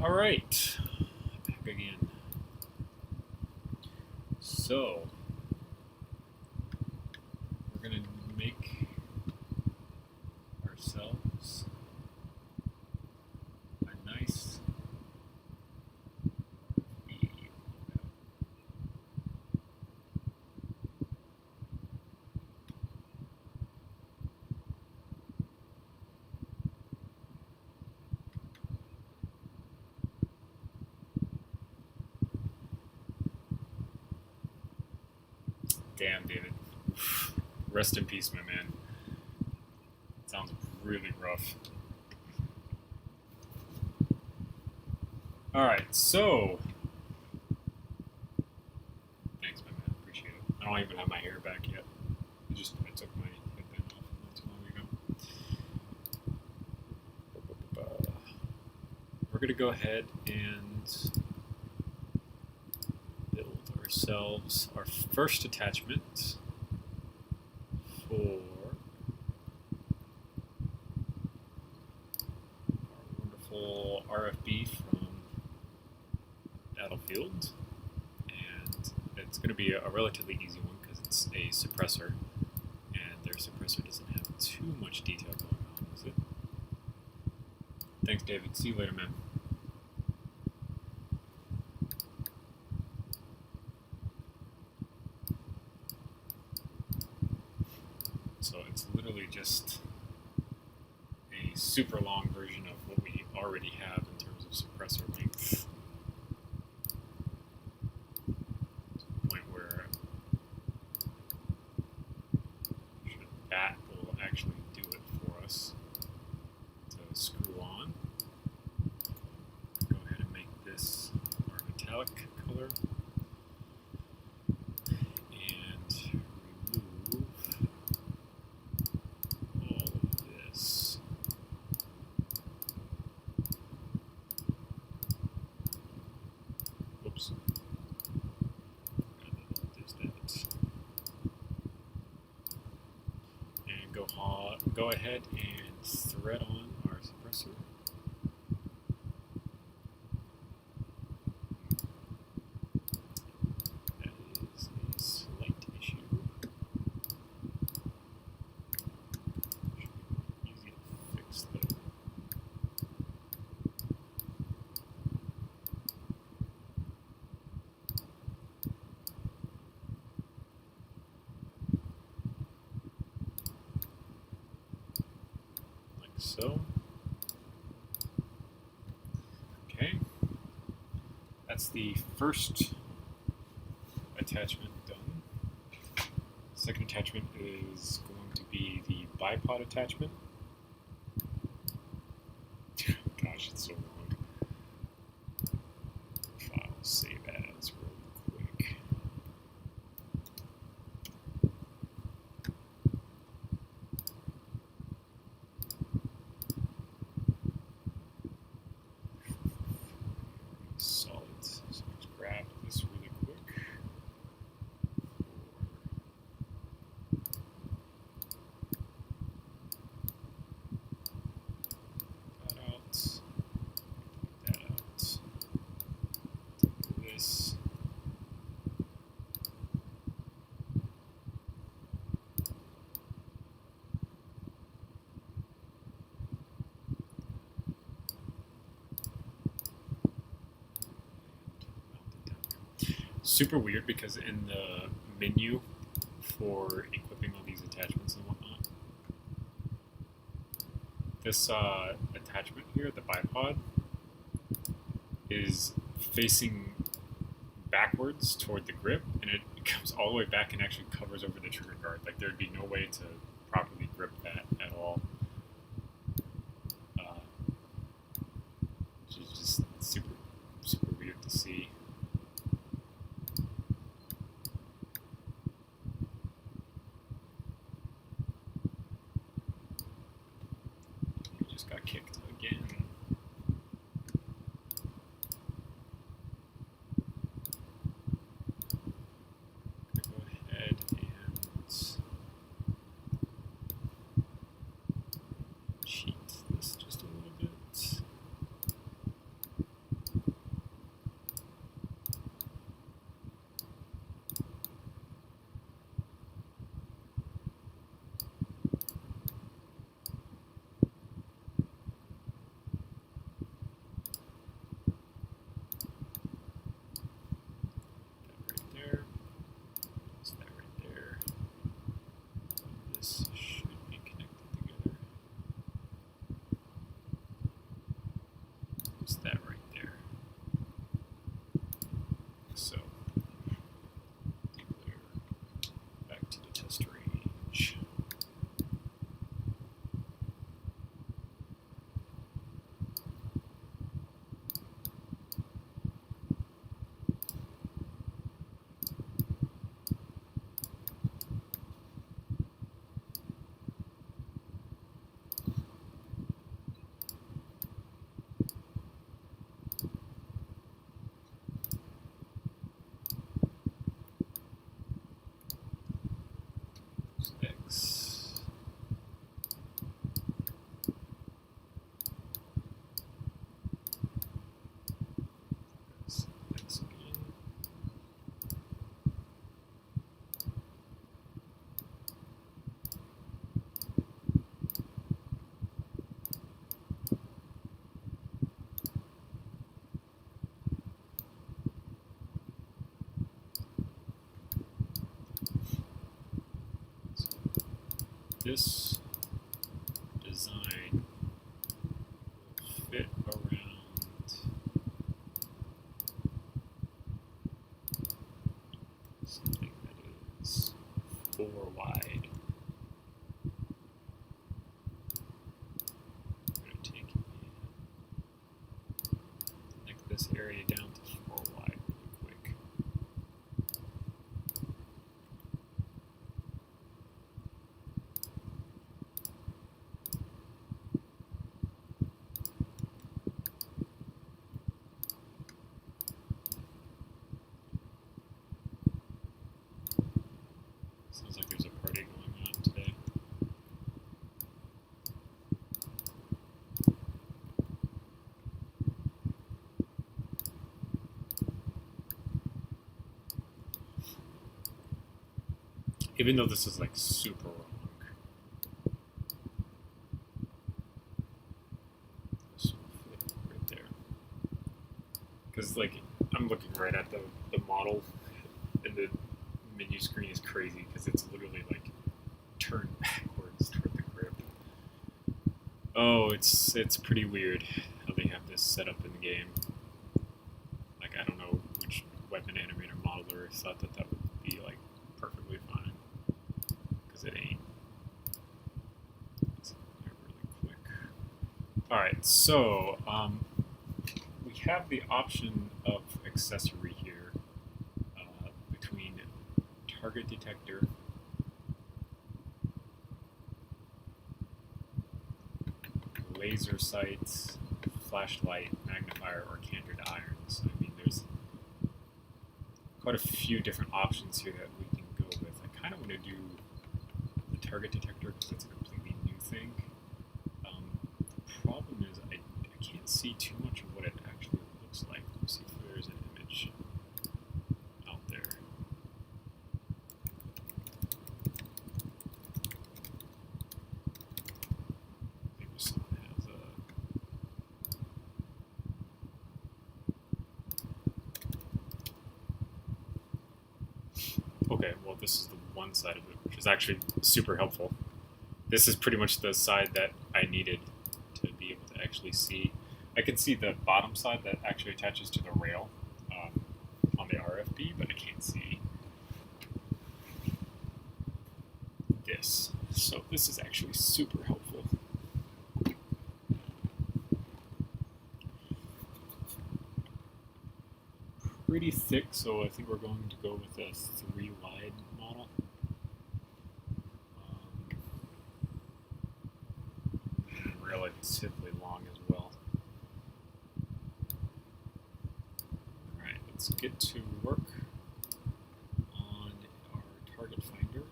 All right, back again. So we're gonna make ourselves a nice Damn, David. Rest in peace, my man. Sounds really rough. Alright, so. Thanks, my man. Appreciate it. I don't even have my hair back yet. I took my headband off not too long ago. We're going to go ahead and ourselves our first attachment for our wonderful RFB from Battlefield, and it's going to be a relatively easy one because it's a suppressor, and their suppressor doesn't have too much detail going on, does it? Thanks, David. See you later, man. So it's literally just a super long version of what we already have in terms of suppressor length. To the point where that will actually do it for us to screw on. Go ahead and make this our metallic color. Go ahead and thread on our suppressor. That is a slight issue. Should be easy to fix though. So, okay, that's the first attachment done. Second attachment is going to be the bipod attachment. Gosh, it's so long. File save as real quick. Solid. So let's grab this really quick. That out. That out. Take this. Super weird because in the menu for equipping all these attachments and whatnot, this attachment here, the bipod, is facing backwards toward the grip, and it comes all the way back and actually covers over the trigger guard. Like there'd be no way to properly grip that at all. Which is just super weird to see. Got kicked again. Go ahead and cheat this just a little bit. just that right there. So declare back to the test range. X. X again. This design will fit around something that is 4 wide. I'm going to take this area down to 4 wide really quick. Sounds like there's a party going on today. Even though this is like super wrong. This will fit right there. Because like I'm looking right at the model and the menu screen is crazy because it's literally like turned backwards toward the grip. Oh, it's pretty weird how they have this set up in the game. Like I don't know which weapon animator modeler thought that would be like perfectly fine, because it ain't. Let's look there really quick. All right, so we have the option of accessory here. Target detector, laser sights, flashlight, magnifier, or cantered irons. I mean, there's quite a few different options here that we can go with. I kind of want to do the target detector because it's a completely new thing. The problem is I can't see too much of what it actually looks like. Let me see if there's an image out there. Okay, well this is the one side of it, which is actually super helpful. This is pretty much the side that I needed to be able to actually see. I can see the bottom side that actually attaches to the rail on the RFB, but I can't see this. So this is actually super helpful. Pretty thick, so I think we're going to go with a 3 wide model. Relatively long as well. Alright, let's get to work on our target finder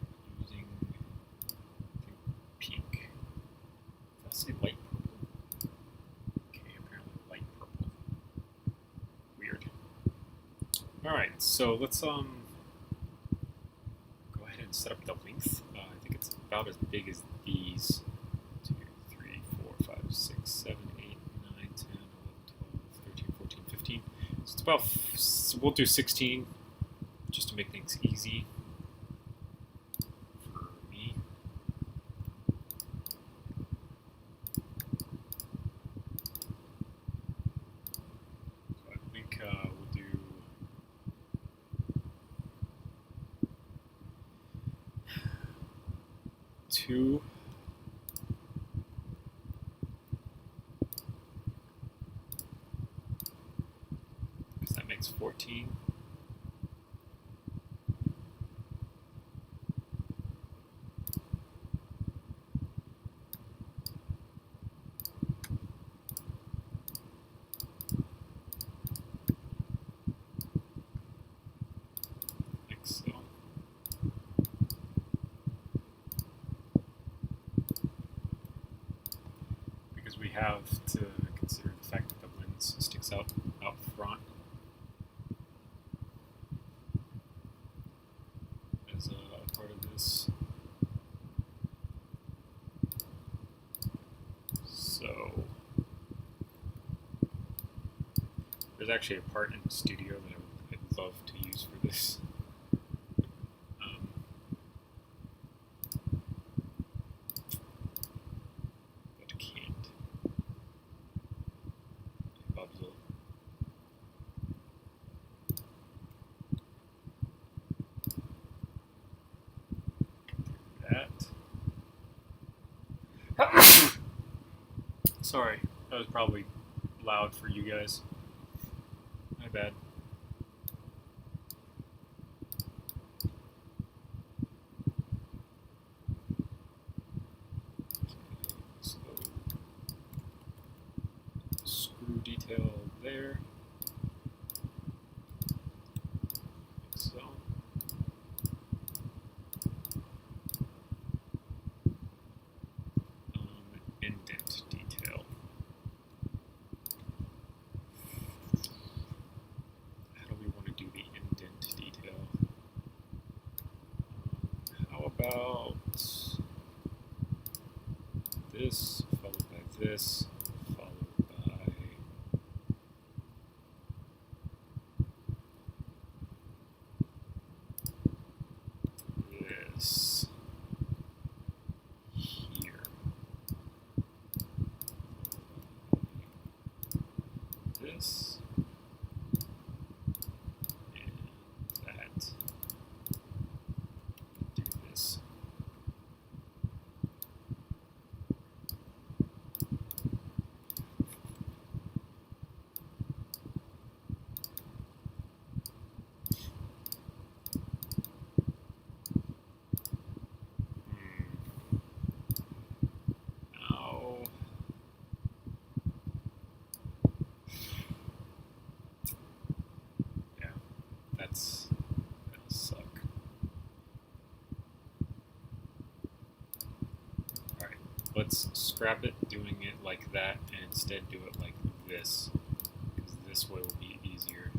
using, I think, pink. Did I say light purple? Okay, apparently light purple. Weird. Alright, so let's go ahead and set up the length. I think it's about as big as these. 2, 3, 4, 5, 6, 7, 8, 9, 10, 11, 12, 13, 14, 15. So it's about, so we'll do 16 just to make things easy for me. 2. Because that makes 14. We have to consider the fact that the lens sticks out front as a part of this. So there's actually a part in the studio that I'd love to use for this. Sorry, that was probably loud for you guys. My bad. So, screw detail there. Like so. Indent detail. How do we want to do the indent detail? How about this, followed by this, followed by this here. This and that. Do this. Now, yeah, that'll suck. Alright, let's scrap it doing it like that and instead do it like this, because this way will be easier.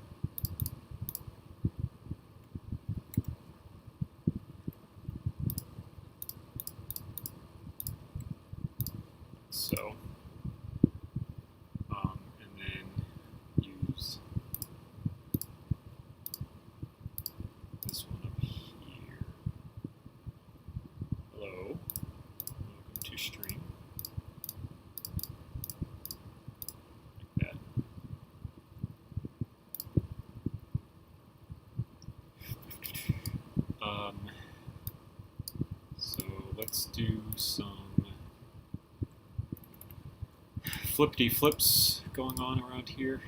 So, and then use this one up here. Hello, welcome to stream. Like that. So let's do some flippity flips going on around here.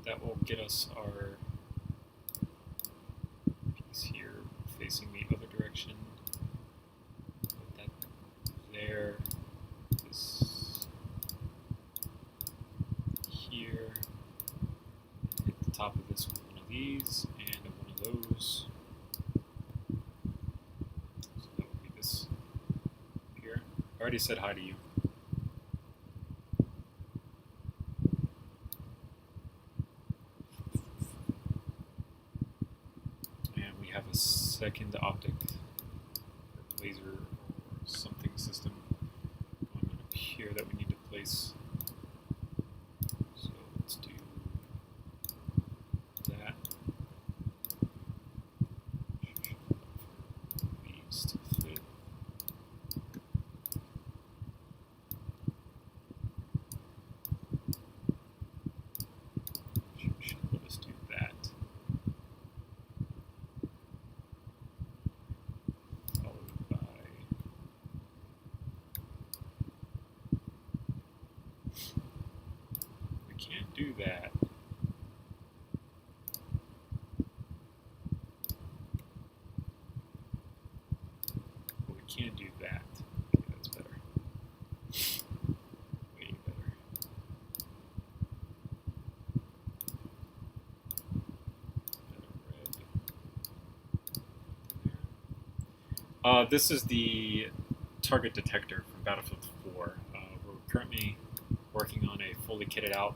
That will get us our piece here facing the other direction. Put that there. This here. Hit the top of this with one of these and one of those. So that would be this here. I already said hi to you. And we have a second optic laser or something system going on up here that we need to place. So let's do that. These to fit. do that. But we can't do that. Okay, that's better. Way better. This is the target detector from Battlefield 4. We're currently working on a fully kitted out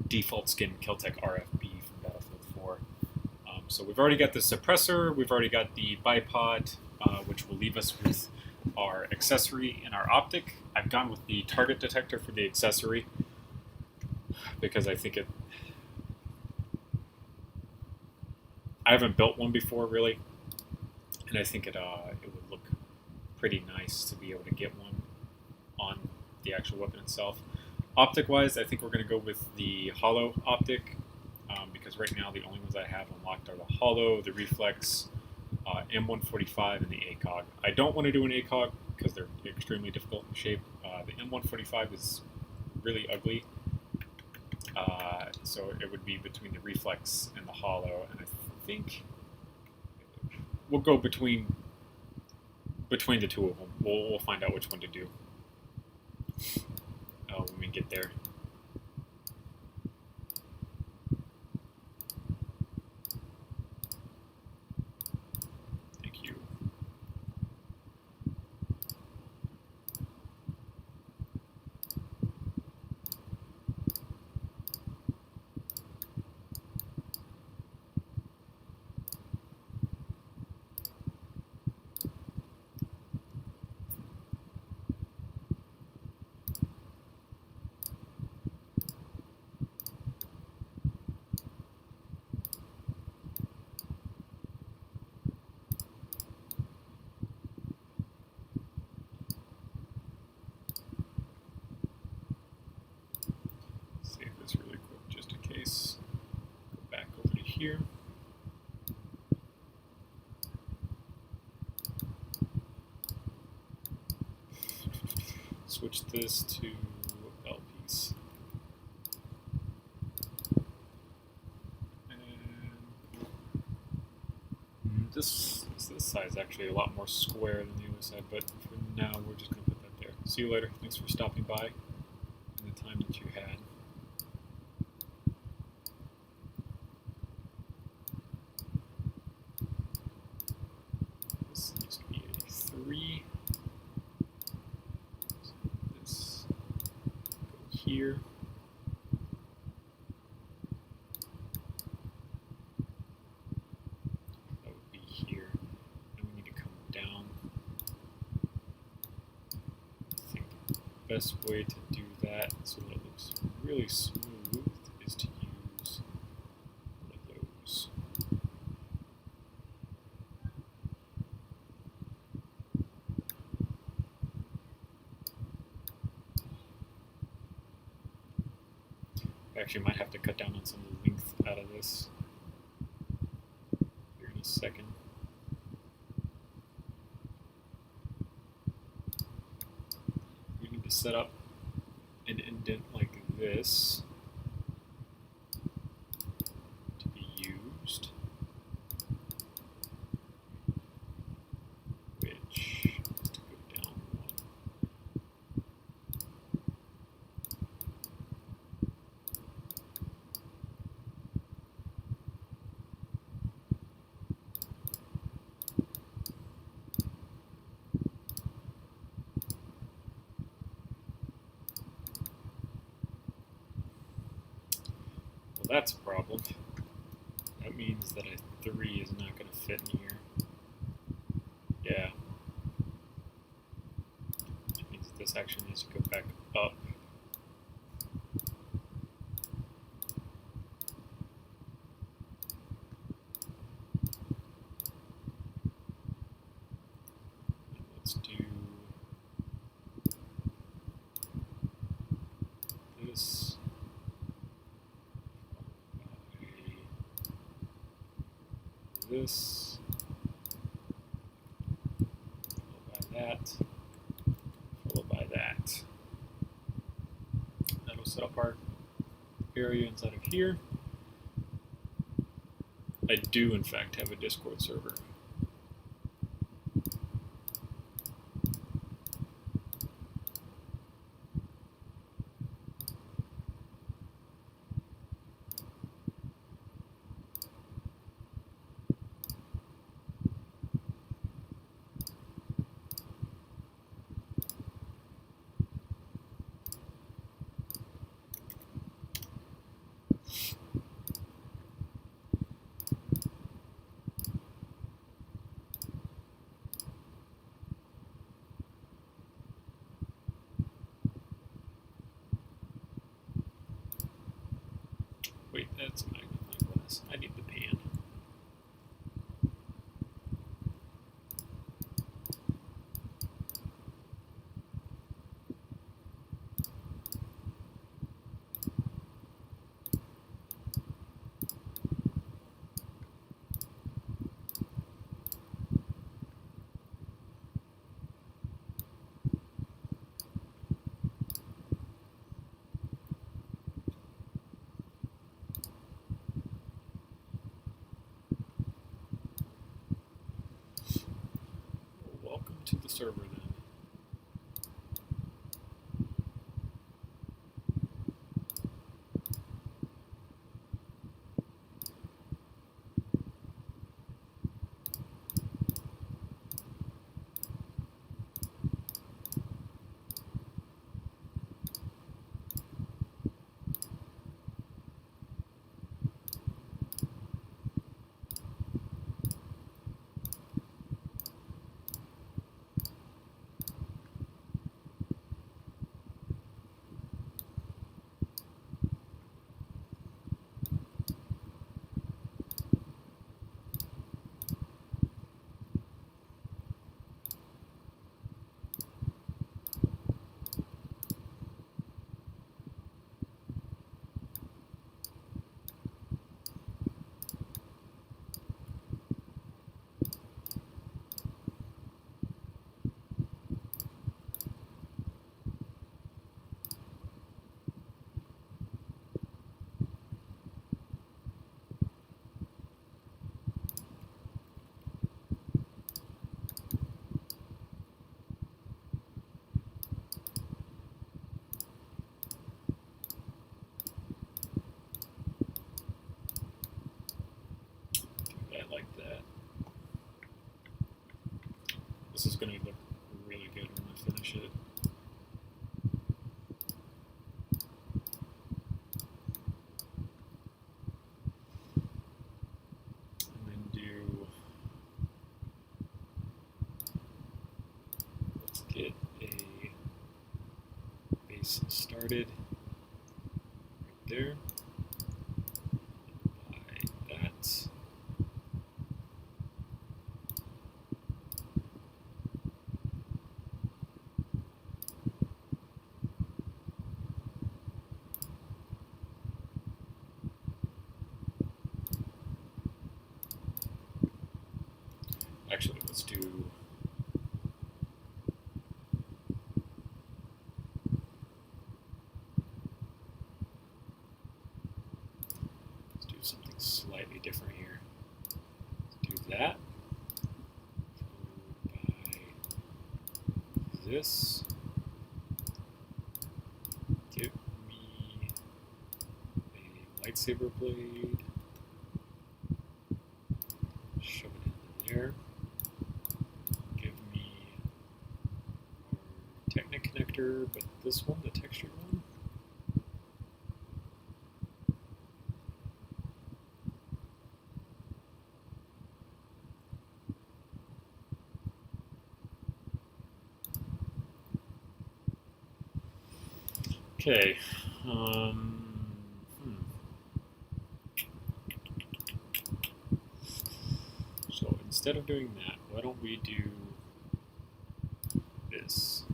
default skin Kel-Tec RFB from Battlefield 4. So we've already got the suppressor, we've already got the bipod, which will leave us with our accessory and our optic. I've gone with the target detector for the accessory because I think I haven't built one before really, and I think it would look pretty nice to be able to get one on the actual weapon itself. Optic-wise, I think we're going to go with the hollow optic, because right now the only ones I have unlocked are the hollow, the reflex, M145, and the ACOG. I don't want to do an ACOG because they're extremely difficult in shape. The M145 is really ugly, so it would be between the reflex and the hollow, and I think we'll go between the two of them. We'll find out which one to do when we get there. Thank you. Here. Switch this to L piece. And this side's actually a lot more square than the other side, but for now we're just going to put that there. See you later. Thanks for stopping by and the time that you had. Here. That would be here. And we need to come down. I think the best way to do that so that it looks really smooth is to use one of those. Actually, might have to cut down on some length out of this here in a second. We need to set up an indent like this to be used, which is to go down one. That's a problem. That means that a 3 is not going to fit in here. Yeah. Which means this actually needs to go back up. And let's do this. This, followed by that, followed by that. That'll set up our area inside of here. I do, in fact, have a Discord server. Wait, that's a magnifying glass. I need the pan. Welcome to the server then. I like that. This is going to look really good when I finish it. And then let's get a base started right there. Actually, let's do something slightly different here. Let's do that. Followed by this. Give me a lightsaber blade. Shove it in there. Connector, but this one, the textured one. Okay. So instead of doing that, why don't we do this?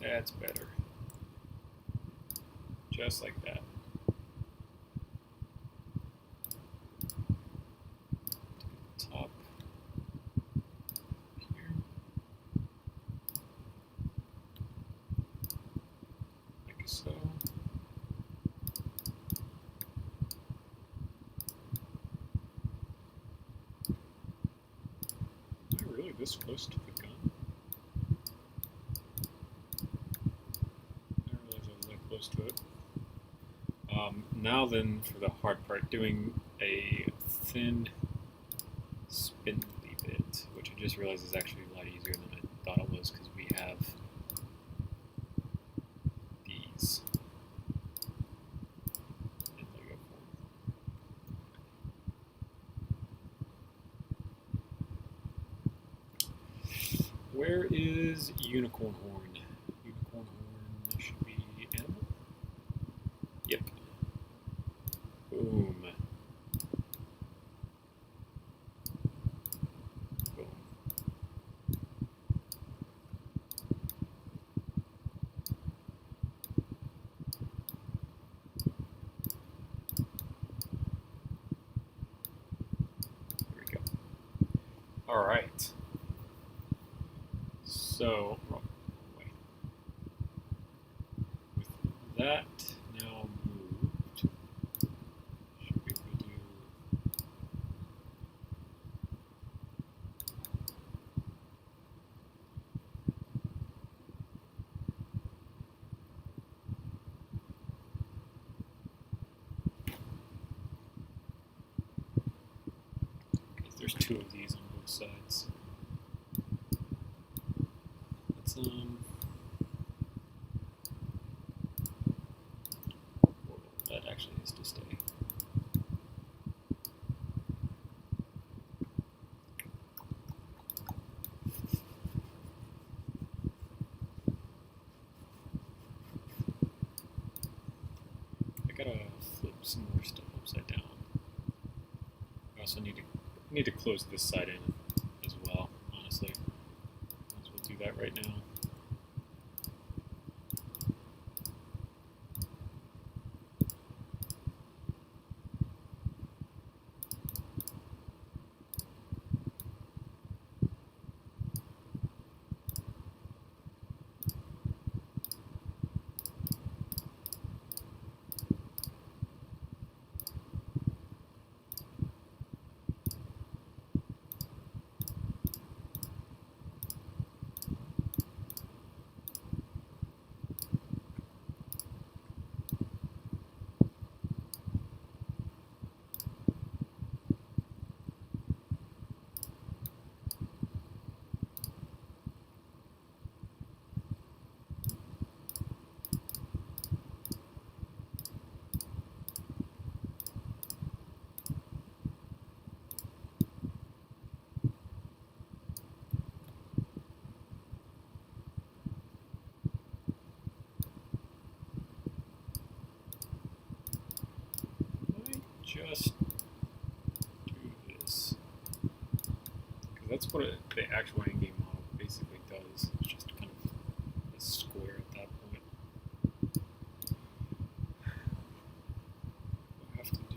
That's better. Just like that. Top here. this close to the gun. I didn't realize I was that close to it. Now then, for the hard part, doing a thin spindly bit, which I just realized is actually a lot easier than I thought it was, because we have these in Lego form. Where is Unicorn Horn? Unicorn Horn should be animal? Yep. Boom. Boom. There we go. All right. So, wrong way. With that now moved, should be able to do. There's two of these on both sides. Let's that actually needs to stay. I gotta flip some more stuff upside down. I also need to close this side in as well, honestly. Might as well do that right now. Just do this, because that's what the actual in-game model basically does. It's just kind of a square at that point. What I have to do.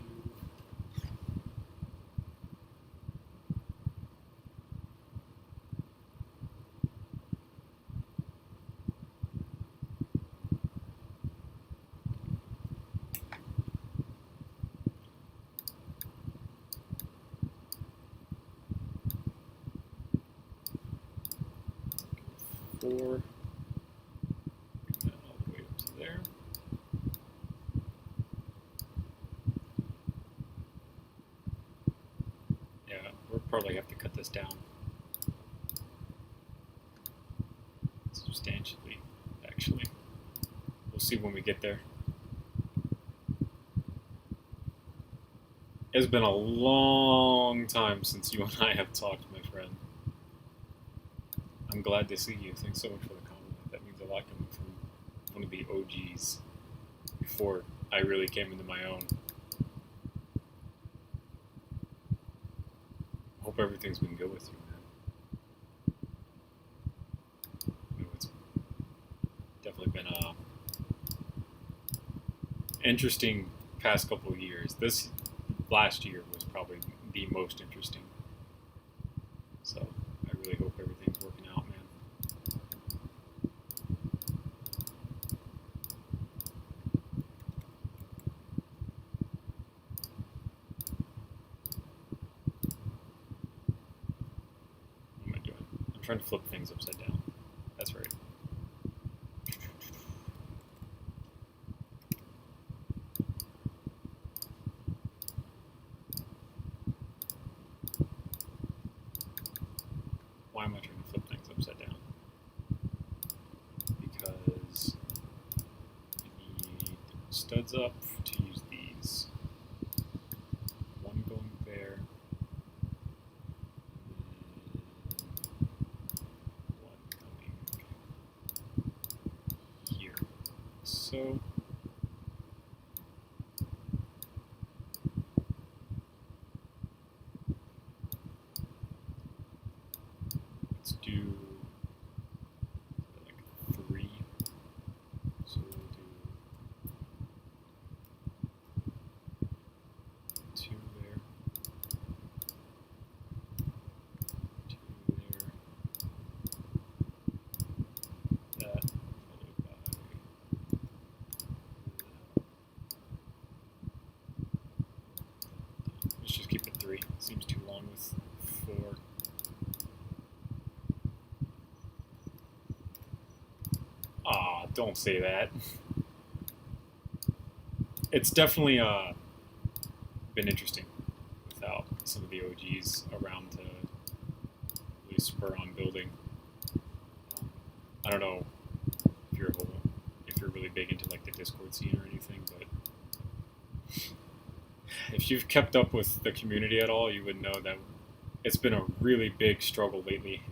Bring that all the way up to there. Yeah, we'll probably have to cut this down substantially, actually. We'll see when we get there. It's been a long time since you and I have talked, my friend. I'm glad to see you. Thanks so much for the compliment. That means a lot coming from one of the OGs before I really came into my own. Hope everything's been good with you, man. You know, it's definitely been a interesting past couple of years. This last year was probably the most interesting. So I really hope everything's working out, man. What am I doing? trying to flip things upside down. That's right. Why am I trying to flip things upside down? Because I need studs up to use these. One going there, and then one coming here. So let's do like 3. So we'll do 2 there, 2 there, that followed by that. Let's just keep it 3. Seems too long with 4. Ah, don't say that. It's definitely been interesting without some of the OGs around to really spur on building. I don't know if you're really big into like the Discord scene or anything, but if you've kept up with the community at all, you would know that it's been a really big struggle lately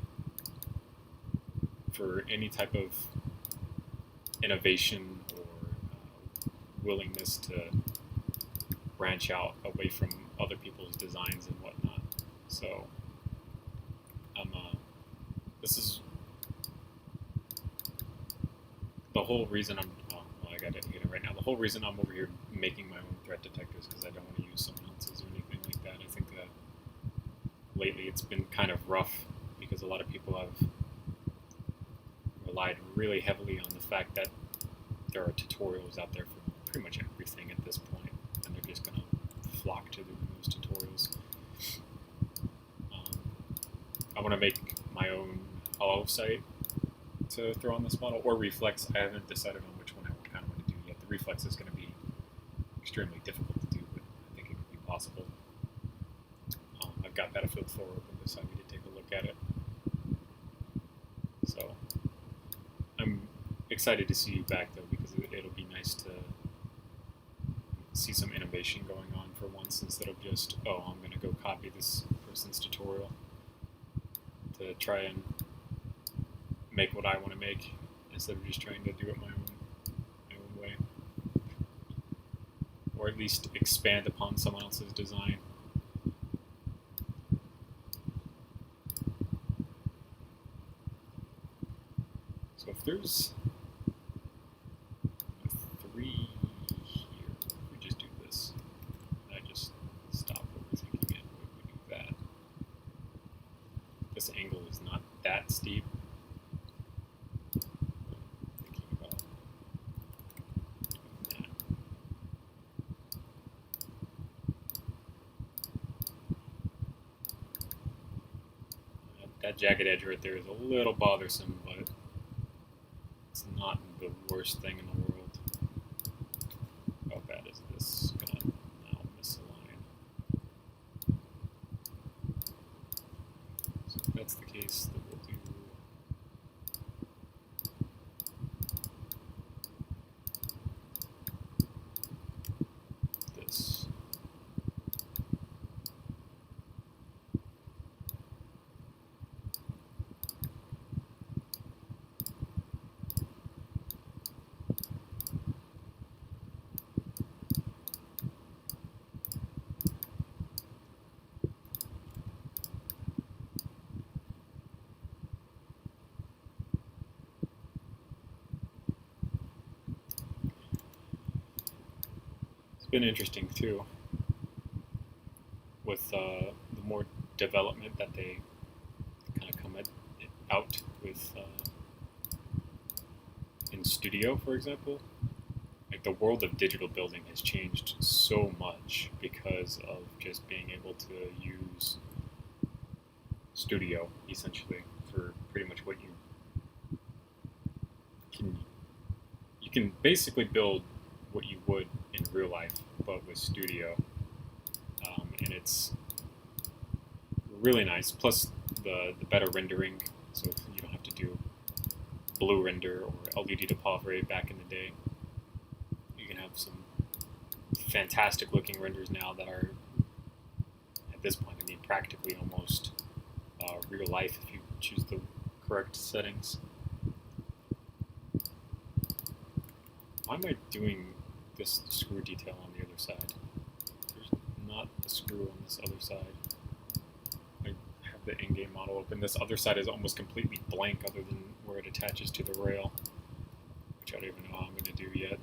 for any type of innovation or willingness to branch out away from other people's designs and whatnot. So this is the whole reason I'm I got it right now. The whole reason I'm over here making my own threat detectors because I don't want to use someone else's or anything like that. I think that lately it's been kind of rough because a lot of people have relied really heavily on the fact that there are tutorials out there for pretty much everything at this point, and they're just going to flock to those tutorials. I want to make my own hollow site to throw on this model, or reflex. I haven't decided on which one I kind of want to do yet. The reflex is going to be extremely difficult to do, but I think it could be possible. I've got Battlefield 4 open, decided to take a look at it. So I'm excited to see you back though, because it'll be nice to see some innovation going on for once, instead of just, oh, I'm going to go copy this person's tutorial to try and make what I want to make, instead of just trying to do it my own way. Or at least expand upon someone else's design. So if there's a 3 here, if we just do this, and I just stop overthinking it, we do that. This angle is not that steep. Thinking about that. That jagged edge right there is a little bothersome, but it's not the worst thing in the world. How bad is this gonna now misalign? So if that's the case, then we'll do this. It's been interesting too, with the more development that they kind of come out with in Studio, for example. Like the world of digital building has changed so much because of just being able to use Studio essentially for pretty much what you can basically build what you would in real life, but with Studio, and it's really nice. Plus the better rendering, so you don't have to do blue render or LED to pauvre back in the day. You can have some fantastic looking renders now that are, at this point, I mean, practically almost real life if you choose the correct settings. Why am I doing this screw detail on the other side? There's not a screw on this other side. I have the in-game model open. This other side is almost completely blank other than where it attaches to the rail, which I don't even know how I'm going to do yet.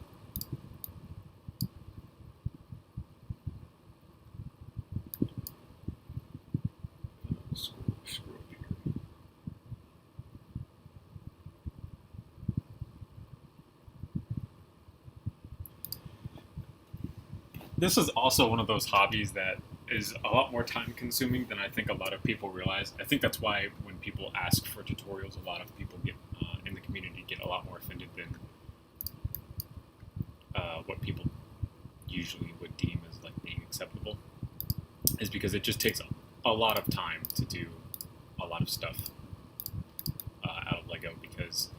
Screw up here. This is also one of those hobbies that is a lot more time consuming than I think a lot of people realize. I think that's why when people ask for tutorials, a lot of people get in the community get a lot more offended than what people usually would deem as like being acceptable, is because it just takes a lot of time to do a lot of stuff out of Lego, because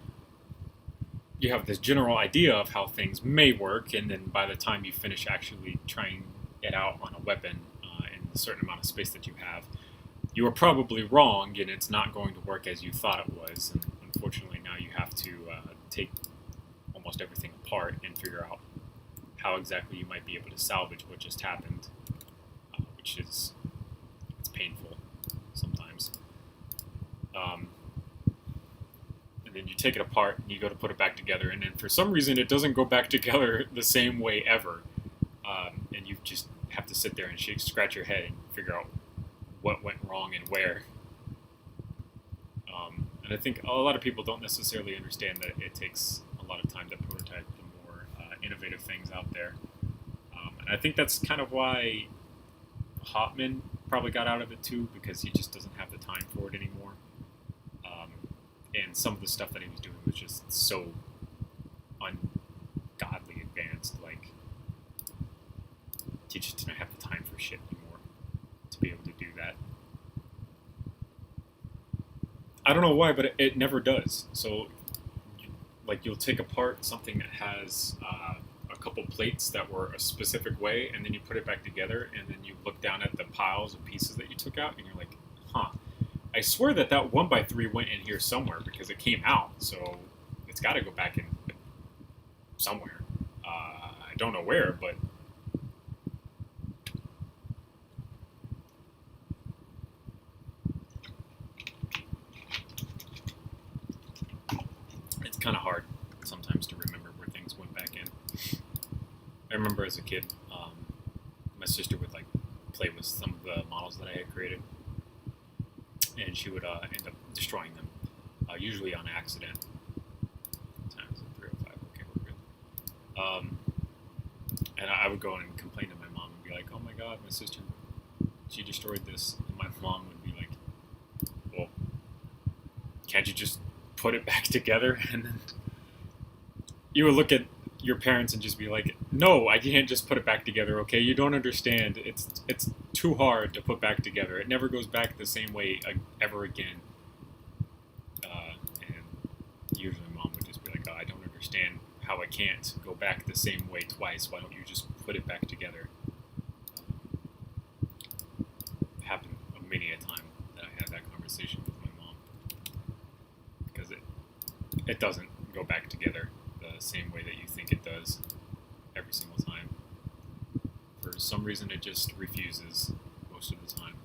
you have this general idea of how things may work, and then by the time you finish actually trying it out on a weapon in a certain amount of space that you have, you are probably wrong, and it's not going to work as you thought it was. And unfortunately, now you have to take almost everything apart and figure out how exactly you might be able to salvage what just happened, which is, it's painful sometimes. And then you take it apart and you go to put it back together, and then for some reason it doesn't go back together the same way ever, and you just have to sit there and scratch your head and figure out what went wrong and where. And I think a lot of people don't necessarily understand that it takes a lot of time to prototype the more innovative things out there. And I think that's kind of why Hopman probably got out of it too, because he just doesn't have the time for it anymore. And some of the stuff that he was doing was just so ungodly advanced. Like, he just didn't have the time for shit anymore to be able to do that. I don't know why, but it never does. So, like, you'll take apart something that has a couple plates that were a specific way, and then you put it back together, and then you look down at the piles of pieces that you took out, and you're like, huh. I swear that 1x3 went in here somewhere because it came out, so it's got to go back in somewhere. I don't know where, but it's kind of hard sometimes to remember where things went back in. I remember as a kid, my sister would like play with some of the models that I had created, and she would end up destroying them, usually on accident. Sometimes at 305, okay, we're good. And I would go and complain to my mom and be like, "Oh my God, my sister, she destroyed this." And my mom would be like, "Well, can't you just put it back together?" And then you would look at your parents and just be like, "No, I can't just put it back together, okay? You don't understand. It's too hard to put back together. It never goes back the same way ever again." And usually mom would just be like, "Oh, I don't understand how it can't go back the same way twice. Why don't you just put it back together?" It happened many a time that I had that conversation with my mom, because it doesn't go back together the same way that you think it does every single time. For some reason, it just refuses most of the time.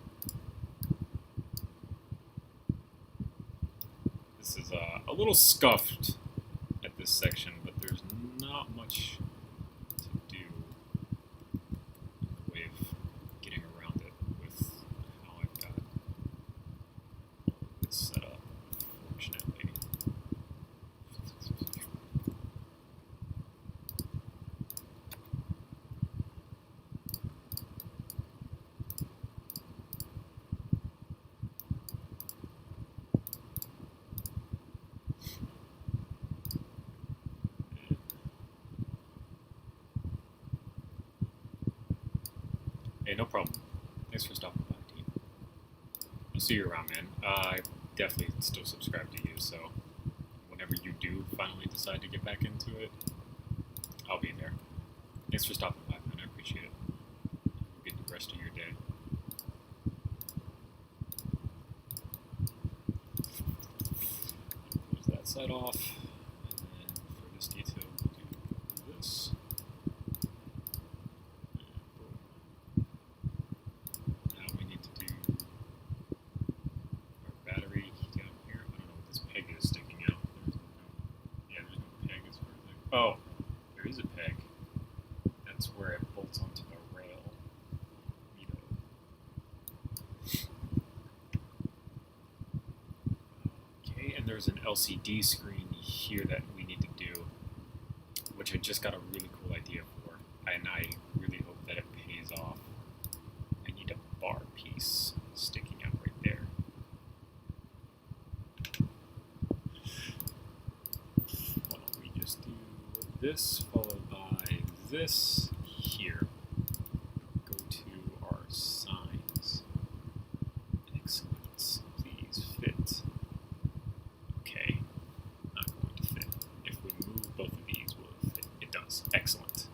This is a little scuffed at this section, but there's not much to do in the way of getting around it with how I've got it set up, unfortunately. Hey, no problem. Thanks for stopping by, team. I'll see you around, man. I definitely still subscribe to you, so whenever you do finally decide to get back into it, I'll be there. Thanks for stopping by, man. I appreciate it. Have a good rest of your day. Close that side off, and then for this detail, we'll do this. Now we need to do our battery down here. I don't know what this peg is sticking out. There's no peg as far as oh, there is a peg. That's where it bolts onto the rail. Neato. Okay, and there's an LCD screen here that we need to do, which I just got a really cool idea for, and I really hope that it pays off. I need a bar piece sticking out right there. Why don't we just do this followed by this here. Go to our signs. Excellent. Please fit. Okay. Not going to fit. If we move both of these, will it fit? It does. Excellent.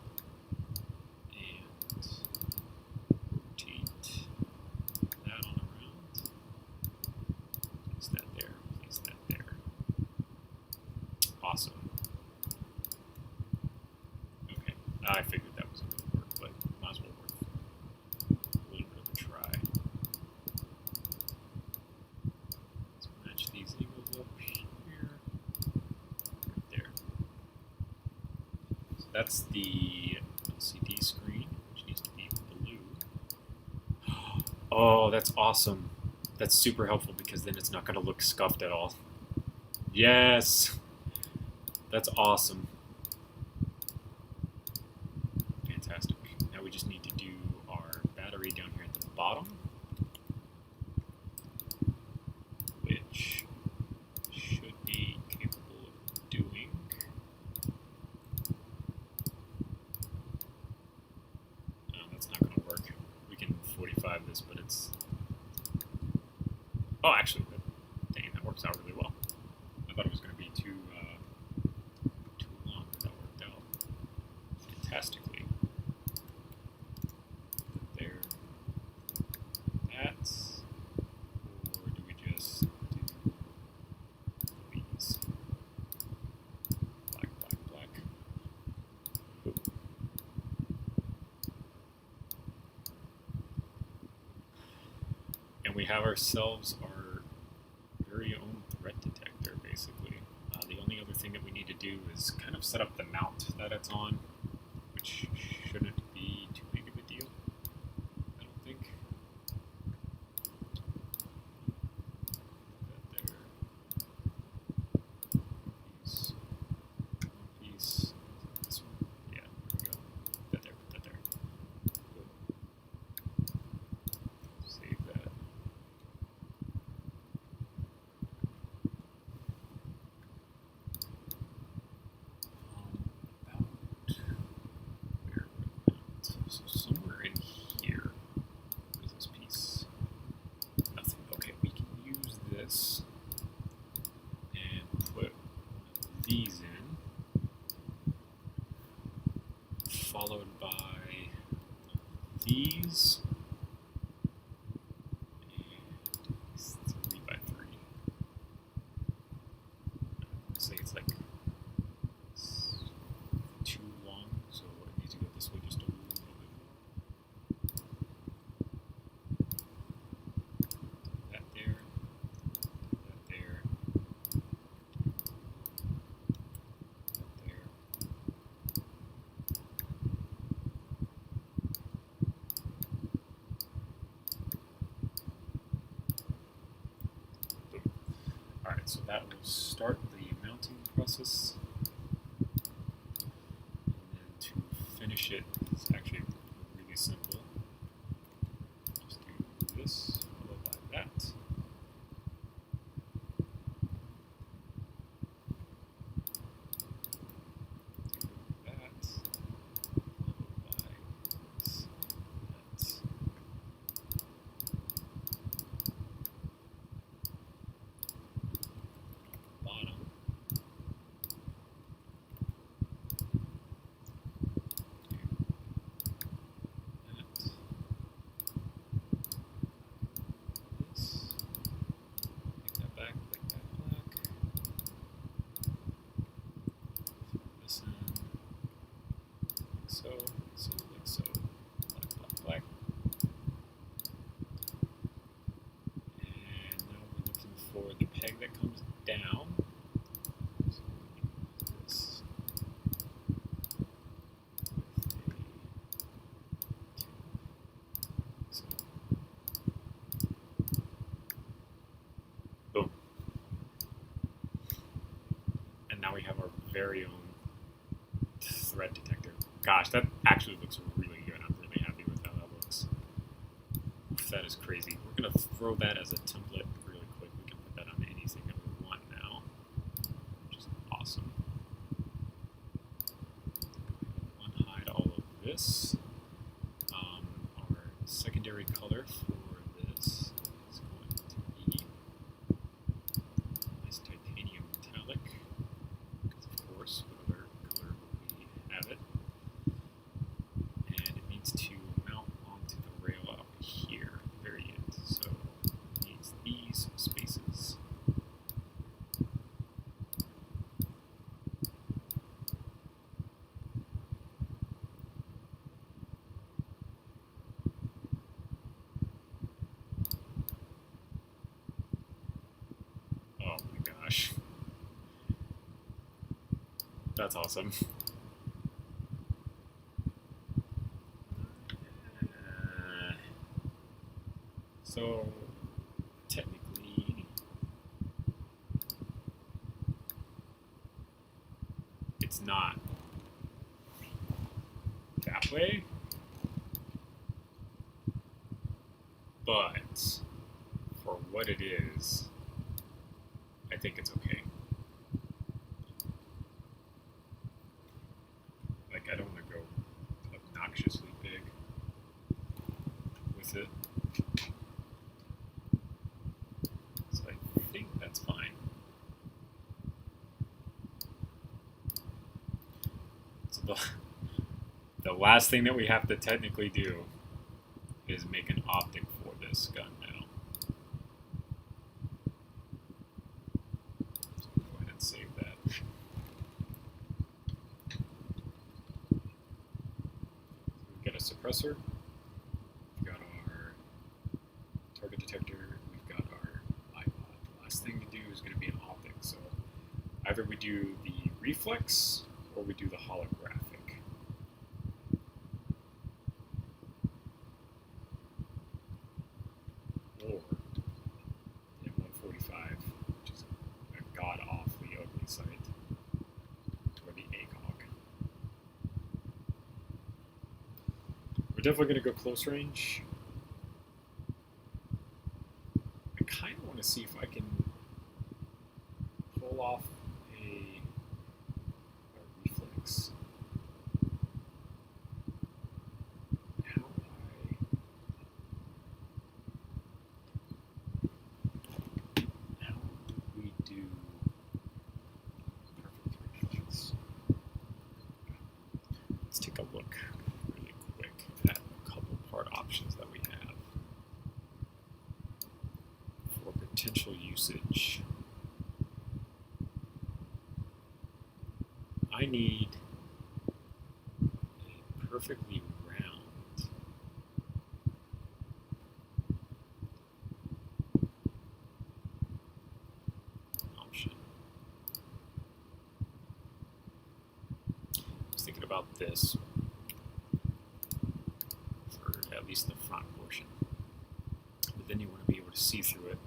And rotate that on around. Place that there. Place that there. Awesome. Okay. I figured that wasn't going to work, but might as well work. A little bit of a try. Let's match these angles up here. Right there. So that's the LCD screen, which needs to be blue. Oh, that's awesome. That's super helpful because then it's not going to look scuffed at all. Yes! That's awesome. Fantastic. Now we just need to do our battery down here at the bottom, which should be capable of doing. That's not going to work. We can 45 this, but it's... Oh, actually, dang, that works out really well. I thought it was going to be too long, but that worked out fantastically. There. That. Or do we just do these? Black, black, black. Boom. And we have ourselves our very own threat detector, basically. The only other thing that we need to do is kind of set up the mount that it's on, which shouldn't be too big of a deal, I don't think. Put that there. One piece. This one. Yeah, there we go. Put that there, put that there. Good. Save that. So somewhere in here, what is this piece? Nothing. Okay, we can use this and put these in, followed by these, and 3x3. Let's say it's like too long, so it needs to go this way just a little bit more. That there, that there, that there. Boom. Alright, so that will start the mounting process. And then to finish it, it's actually really simple. Just do this, followed by that. Do that, followed by this, that. very own threat detector. Gosh, that actually looks really good. I'm really happy with how that looks. Oof, that is crazy. We're going to throw that as a template really quick. We can put that on anything that we want now, which is awesome. Unhide all of this. Our secondary color for this is going to be nice titanium metallic, because of course, what other color would we have it? And it needs to mount onto the rail out here, very end. So it needs these spaces. Oh my gosh. That's awesome. So technically, it's not that way, but for what it is, I think it's okay. Like, I don't want to go obnoxiously big with it. So I think that's fine. So the last thing that we have to technically do is make an optic for this gun now. So go ahead and save that. We've got a suppressor, we've got our target detector, we've got our iPod. The last thing to do is going to be an optic. So either we do the reflex or we do the holographic. Or the M145, which is a god-awfully ugly sight, or the ACOG. We're definitely going to go close range. I kind of want to see if I can pull off a reflex. Potential usage. I need a perfectly round option. I was thinking about this for at least the front portion, but then you want to be able to see through it.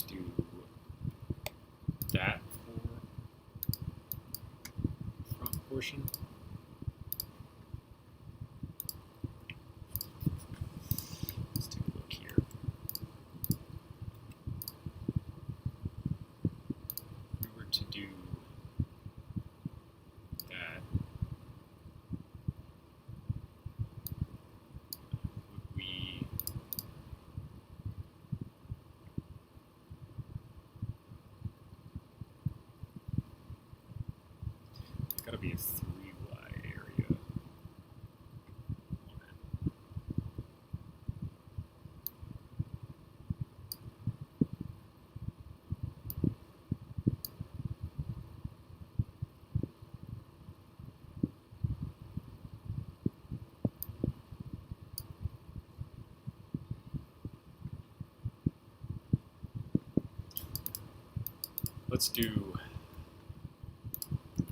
Do that for front portion. Let's take a look here. If we were to do that, would we gotta be a 3Y area on it. Let's do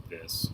this.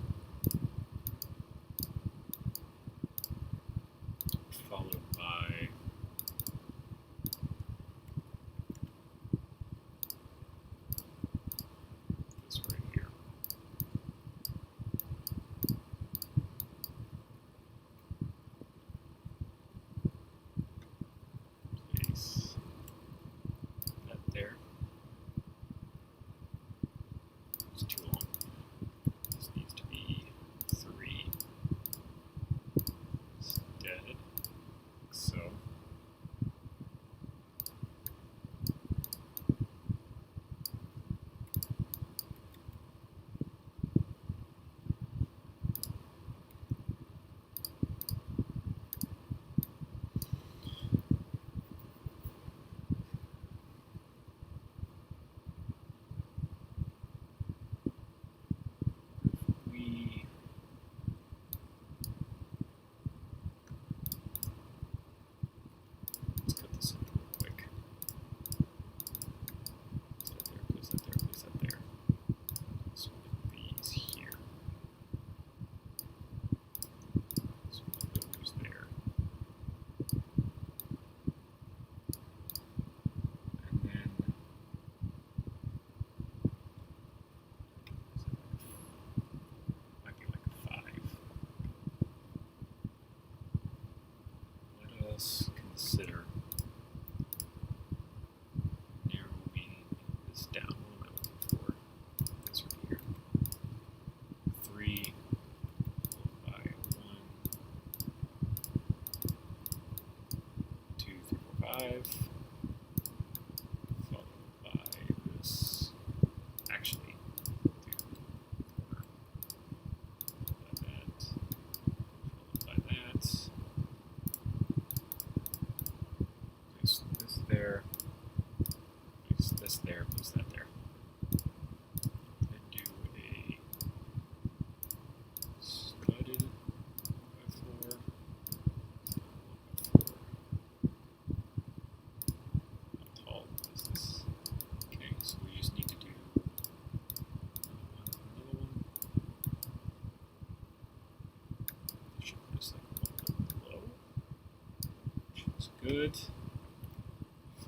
good.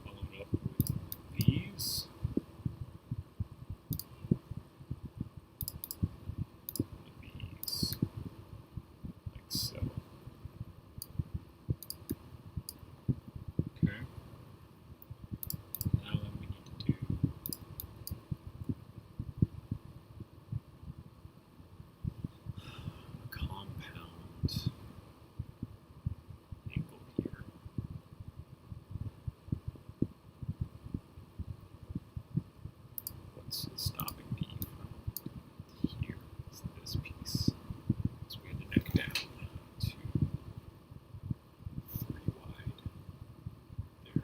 Follow it up with these. These, like so. Okay. Now then we need to do a compound angle here. What's stopping me from here? Is this piece. So we have the neck down to 3 wide there.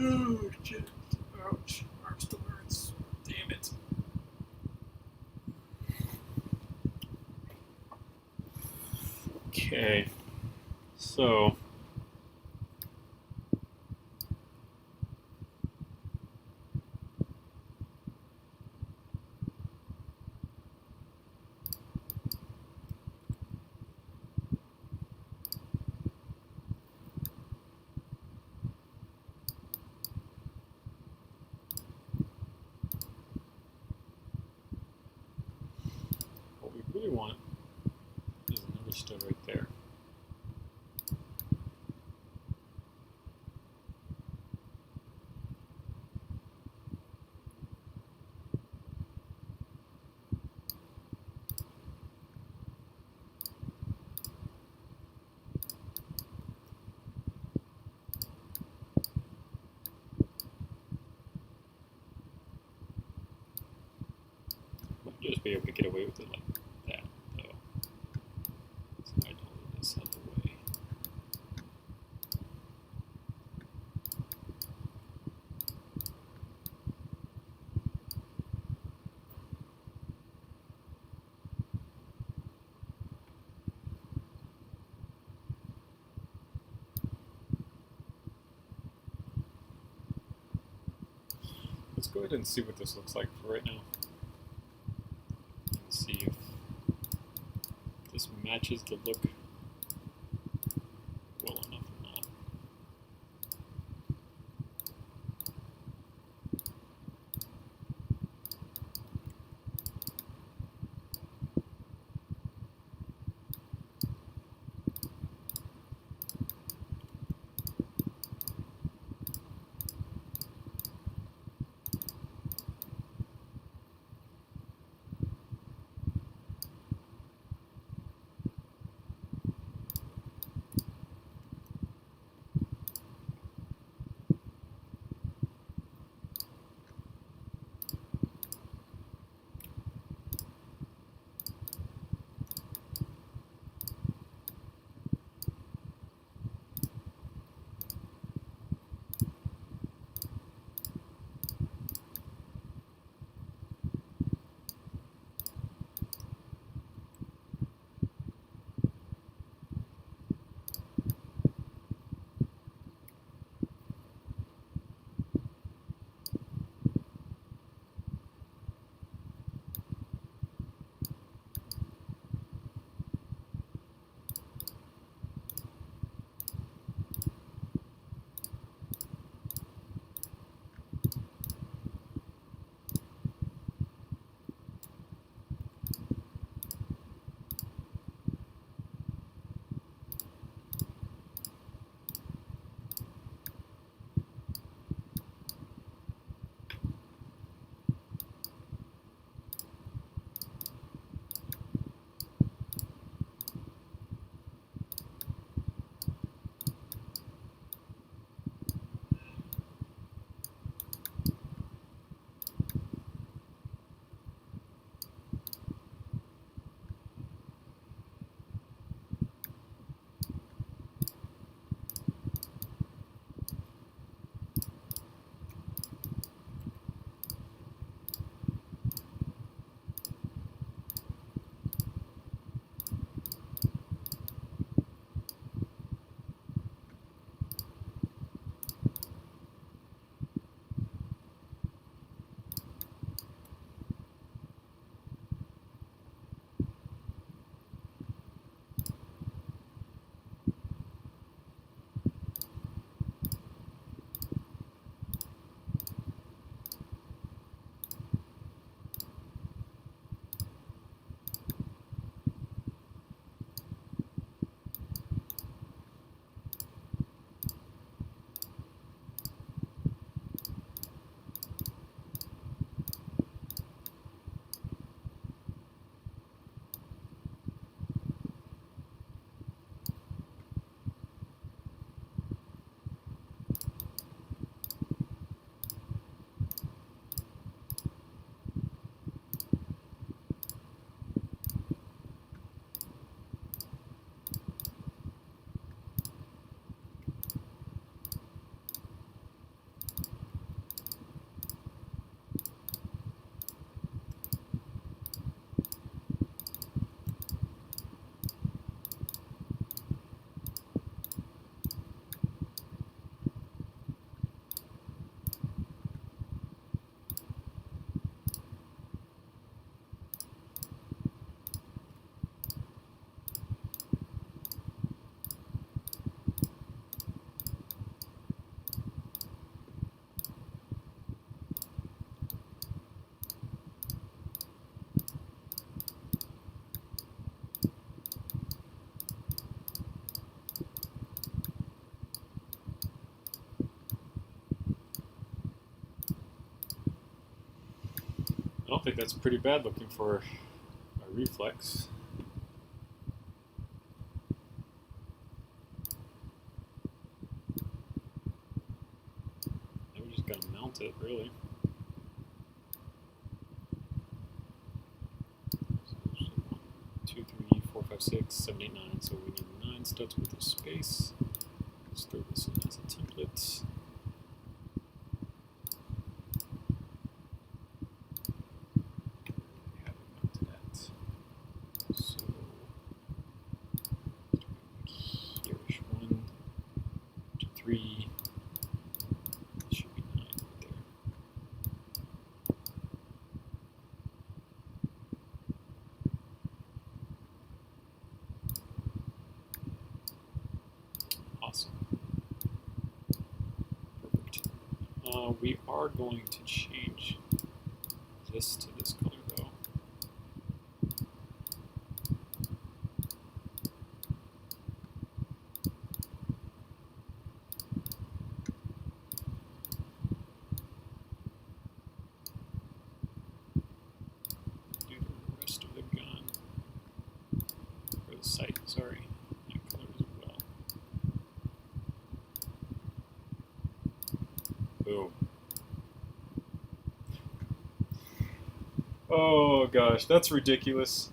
Oh, shit. Ouch. Arm still hurts. Damn it. Okay. So. What we really want is another stud right there. Might just be able to get away with it like that, though. So I'd hold this other way. Let's go ahead and see what this looks like for right now. And see if this matches the look well enough or not. don't think that's pretty bad looking for a reflex. Now we just gotta mount it, really. So 1, 2, 3, 4, 5, 6, 7, 8, 9. So we need 9 studs with a space. Let's throw this in as a template. We are going to change this to this color, though. Do the rest of the gun, or the sight, sorry, that color as well. Boom. Oh gosh, that's ridiculous.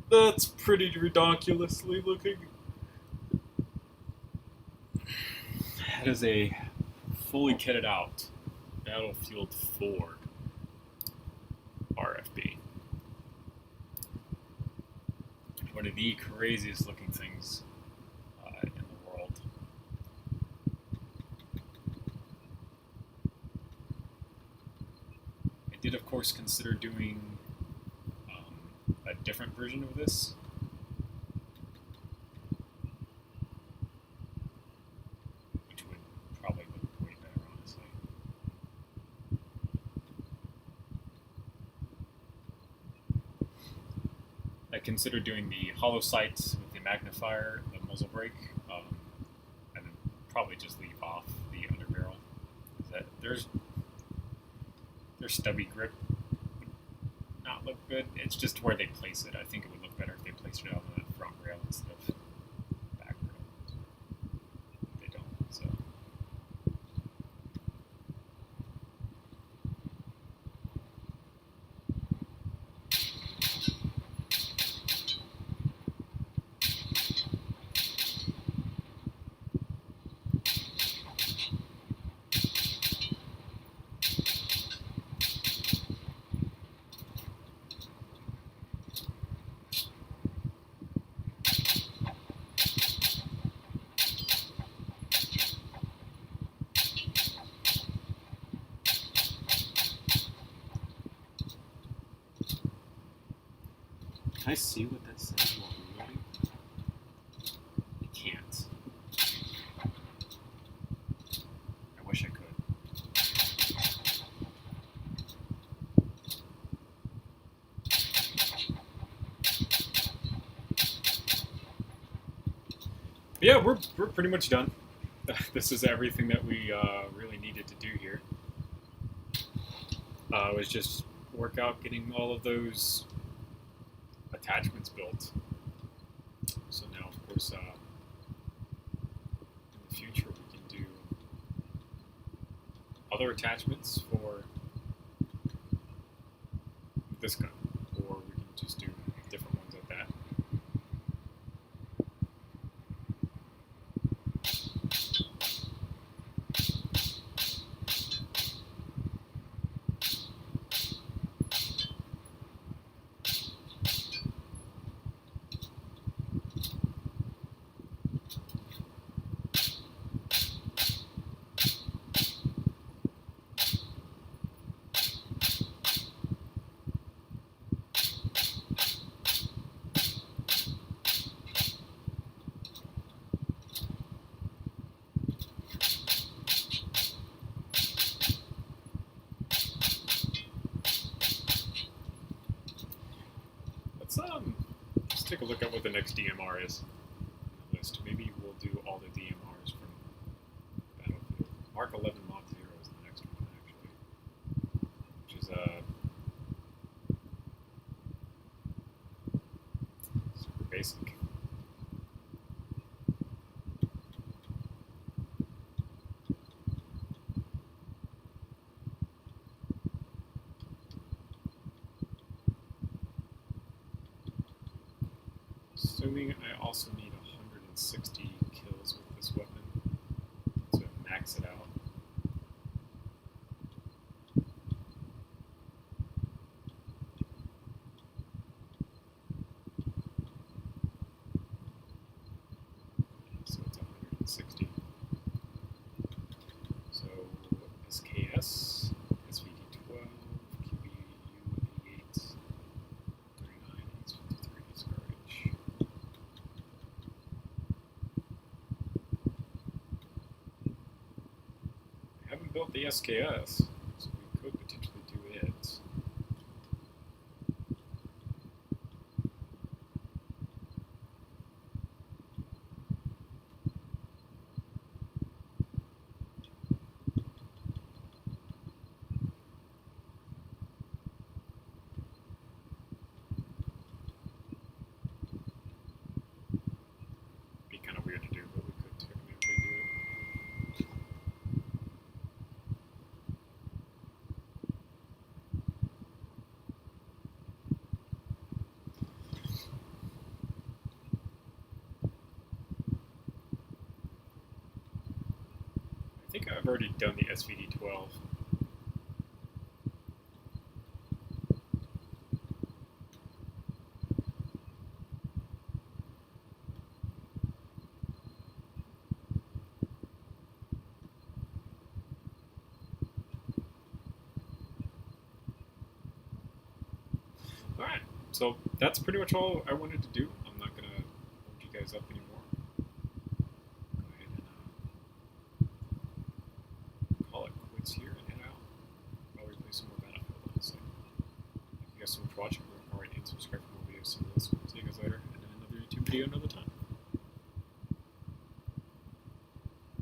That's pretty ridiculously looking. That is a fully kitted out Battlefield 4 RFB. One of the craziest looking things in the world. I did, of course, consider doing a different version of this. Which would probably look way better, honestly. I considered doing the hollow sights with the magnifier, the muzzle brake, and then probably just leave off the underbarrel. Their stubby grip would not look good. It's just where they place it. I think it would look better if they placed it on the front rail instead of back rail. They don't, so. Can I see what that says while reloading? I can't. I wish I could. But yeah, we're pretty much done. This is everything that we really needed to do here. It was just work out getting all of those attachments built. So now, of course, in the future we can do other attachments for this gun, or we can just do different ones like that. Let's take a look at what the next DMR is on the list. Maybe we'll do all the DMRs from Battlefield. Mark 11 Mod 0 is the next one, actually, which is Assuming I also need 160 kills with this weapon to max it out. So it's 160. So SKS, SVD12, QBU88, 39, 853 discourage. I haven't built the SKS, so we could potentially do it. Be kind of weird to do, but we could technically do it. I think I've already done the SVD12. Alright, so that's pretty much all I wanted to do. I'm not going to hold you guys up anymore. Go ahead and call it quits here and head out. Probably play some more Battlefield, honestly. Thank you guys so much for watching. Alright, and subscribe for more videos. See you guys later, and another YouTube video another time.